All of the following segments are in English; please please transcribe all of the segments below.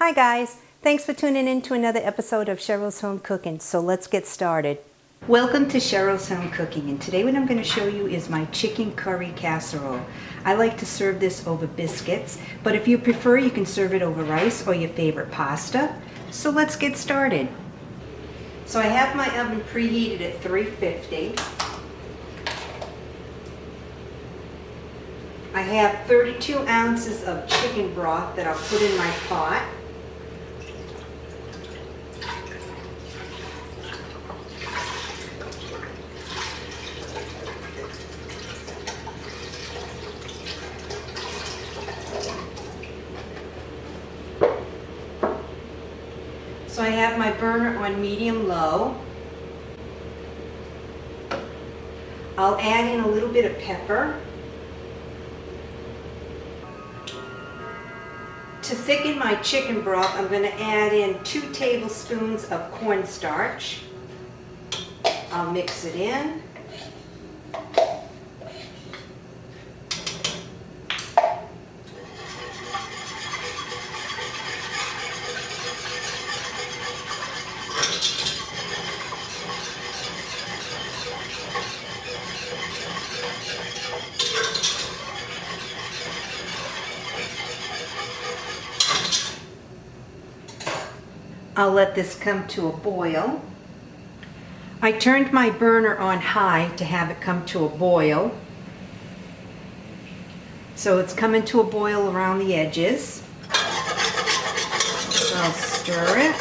Hi guys, thanks for tuning in to another episode of Cheryl's Home Cooking. So let's get started. Welcome to Cheryl's Home Cooking, and today what I'm going to show you is my chicken curry casserole. I like to serve this over biscuits, but if you prefer you can serve it over rice or your favorite pasta. So let's get started. So I have my oven preheated at 350. I have 32 ounces of chicken broth that I'll put in my pot. So I have my burner on medium-low. I'll add in a little bit of pepper. To thicken my chicken broth, I'm going to add in 2 tablespoons of cornstarch. I'll mix it in. I'll let this come to a boil. I turned my burner on high to have it come to a boil. So it's coming to a boil around the edges. So I'll stir it.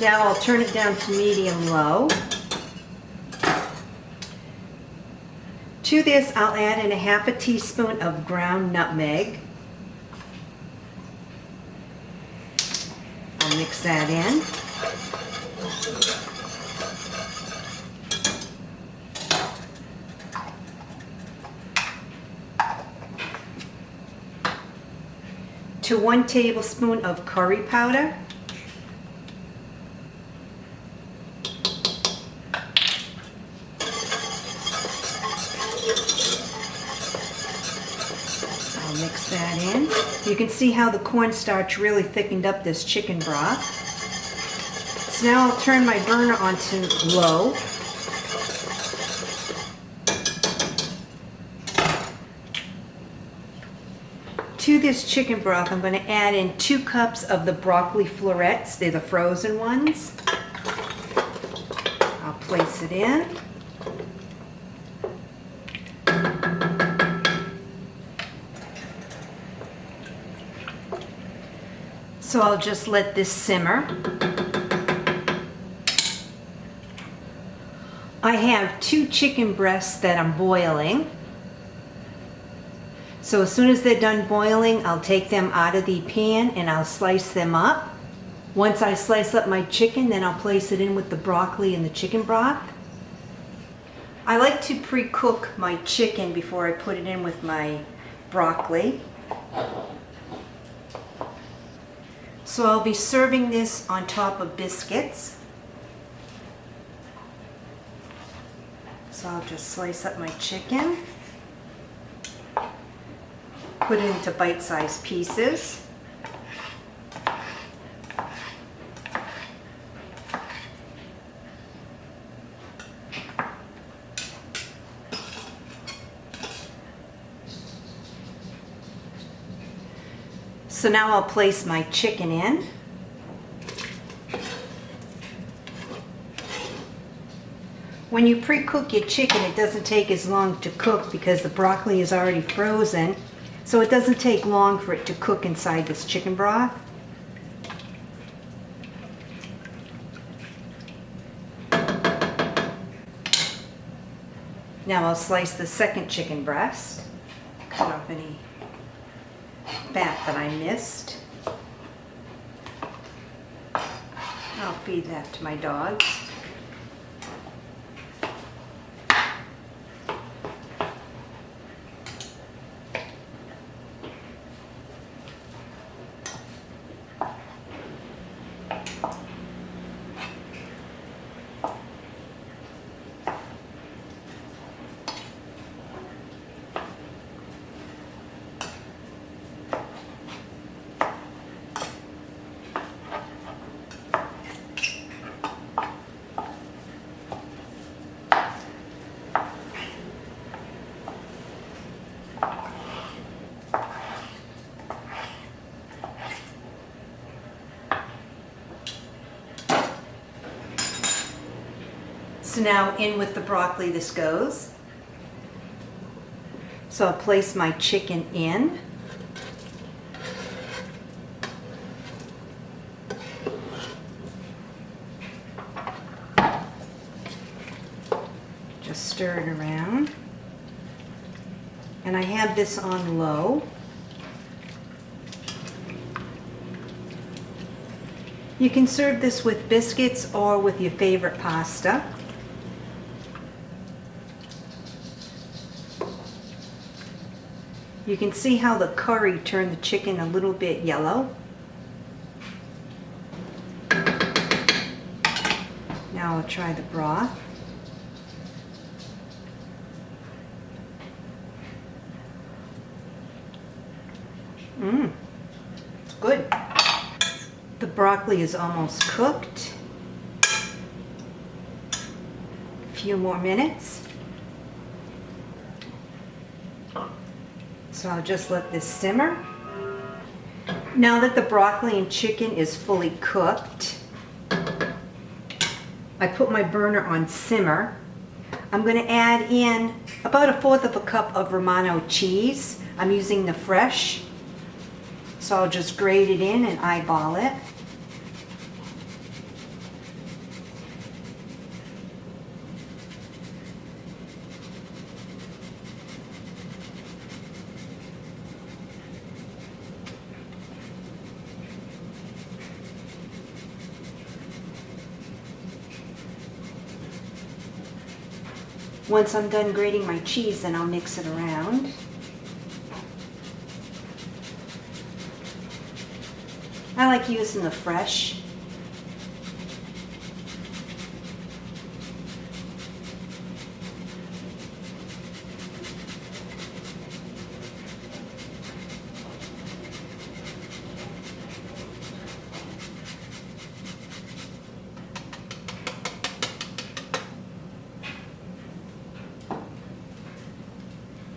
Now I'll turn it down to medium-low. To this I'll add in a half a teaspoon of ground nutmeg. I'll mix that in. To 1 tablespoon of curry powder. I'll mix that in. You can see how the cornstarch really thickened up this chicken broth. So now I'll turn my burner onto low. To this chicken broth, I'm going to add in 2 cups of the broccoli florets. They're the frozen ones. I'll place it in. So I'll just let this simmer. I have 2 chicken breasts that I'm boiling. So as soon as they're done boiling, I'll take them out of the pan and I'll slice them up. Once I slice up my chicken, then I'll place it in with the broccoli and the chicken broth. I like to pre-cook my chicken before I put it in with my broccoli. So I'll be serving this on top of biscuits. So I'll just slice up my chicken. Put it into bite-sized pieces. So now I'll place my chicken in. When you pre-cook your chicken, it doesn't take as long to cook because the broccoli is already frozen. So it doesn't take long for it to cook inside this chicken broth. Now I'll slice the second chicken breast. Cut off any fat that I missed. I'll feed that to my dogs. So now in with the broccoli this goes. So I'll place my chicken in. Just stir it around. And I have this on low. You can serve this with biscuits or with your favorite pasta. You can see how the curry turned the chicken a little bit yellow. Now I'll try the broth. It's good. The broccoli is almost cooked. A few more minutes. So I'll just let this simmer. Now that the broccoli and chicken is fully cooked, I put my burner on simmer. I'm going to add in about 1/4 cup of Romano cheese. I'm using the fresh. So I'll just grate it in and eyeball it. Once I'm done grating my cheese, then I'll mix it around. I like using the fresh.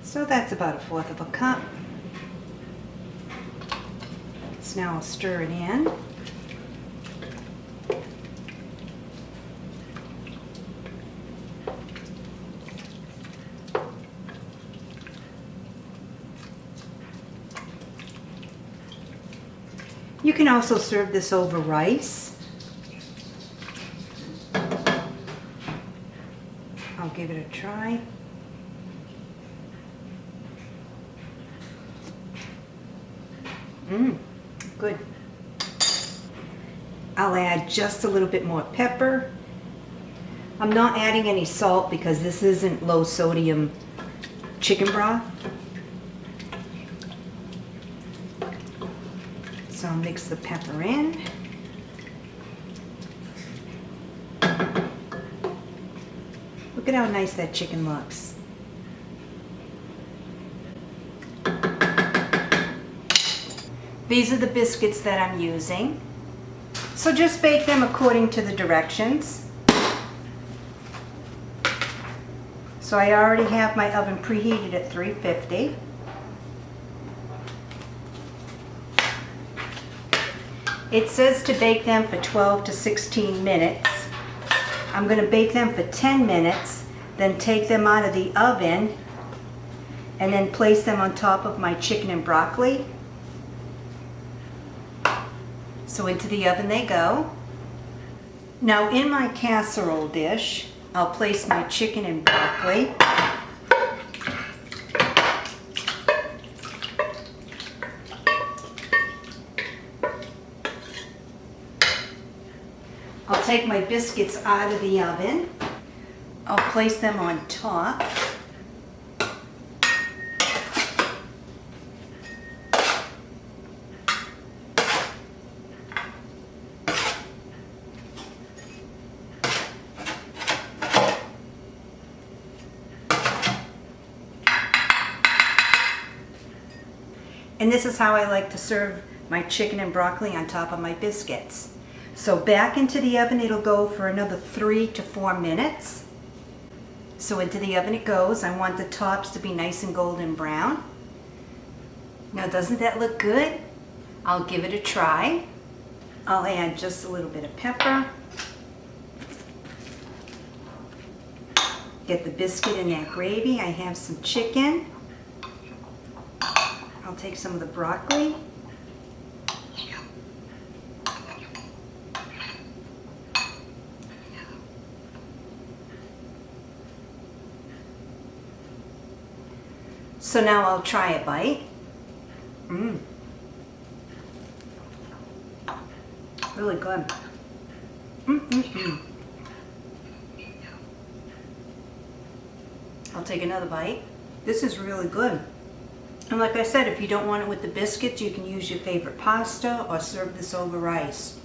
So that's about 1/4 cup. So now I'll stir it in. You can also serve this over rice. I'll give it a try. Good. I'll add just a little bit more pepper. I'm not adding any salt because this isn't low sodium chicken broth. So I'll mix the pepper in. Look at how nice that chicken looks. These are the biscuits that I'm using. So just bake them according to the directions. So I already have my oven preheated at 350. It says to bake them for 12 to 16 minutes. I'm going to bake them for 10 minutes, then take them out of the oven and then place them on top of my chicken and broccoli. So into the oven they go. Now in my casserole dish, I'll place my chicken and broccoli. I'll take my biscuits out of the oven. I'll place them on top. And this is how I like to serve my chicken and broccoli on top of my biscuits. So back into the oven it'll go for another 3 to 4 minutes. So into the oven it goes. I want the tops to be nice and golden brown. Now doesn't that look good? I'll give it a try. I'll add just a little bit of pepper. Get the biscuit in that gravy. I have some chicken. I'll take some of the broccoli. So now I'll try a bite. Really good. I'll take another bite. This is really good. And like I said, if you don't want it with the biscuits, you can use your favorite pasta or serve this over rice.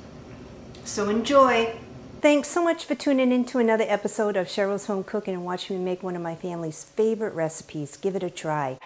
So enjoy. Thanks so much for tuning in to another episode of Cheryl's Home Cooking and watching me make one of my family's favorite recipes. Give it a try.